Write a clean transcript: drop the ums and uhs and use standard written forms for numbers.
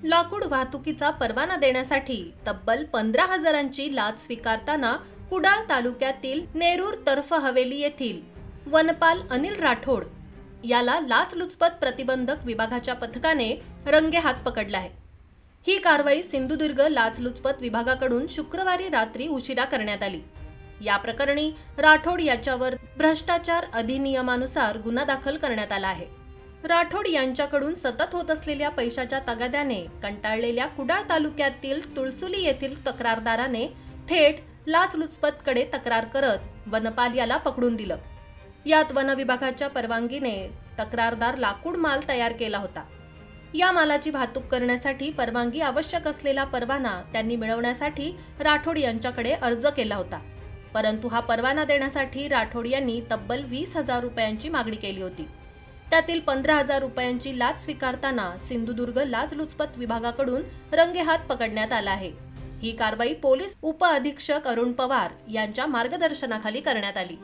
लाकूड वाहतुकीचा परवाना देण्यासाठी तब्बल 15,000ची लाच स्वीकारताना कुडाळ तालुक्यातील नेरूर तर्फ हवेली येथील वनपाल अनिल राठोड याला लाचलुचपत प्रतिबंधक विभागाच्या पथकाने रंगेहात पकडले आहे। ही कारवाई सिंधुदुर्ग लाचलुचपत विभागाकडून शुक्रवारी रात्री उशिरा करण्यात आली। या प्रकरणी राठोड याच्यावर भ्रष्टाचार अधिनियमानुसार गुन्हा दाखल करण्यात आला आहे। राठोड यांच्याकडून सतत होत असलेल्या पैशाच्या तगाद्याने कंटाळलेल्या कुडाळ तालुक्यातील तुळसुली येथील तक्रारदाराने थेट लाचलुचपतकडे तक्रार करत वनपाल याला पकडून दिलं। यात वन विभागाच्या परवानगीने तक्रारदार लाकूड माल तयार केला होता। या मालाची वाहतूक करण्यासाठी परवानगी आवश्यक असलेला परवाना त्यांनी मिळवण्यासाठी राठोड यांच्याकडे अर्ज केला होता, परंतु हा परवाना देण्यासाठी राठोड यांनी तब्बल 20,000 रुपयांची मागणी केली होती। त्यातील 15,000 रुपयांची लाच स्वीकारताना सिंधुदुर्ग लाचलुचपत विभागाकडून रंगेहात पकडण्यात आला आहे। ही कारवाई पोलीस उप अधीक्षक अरुण पवार यांच्या मार्गदर्शनाखाली करण्यात आली।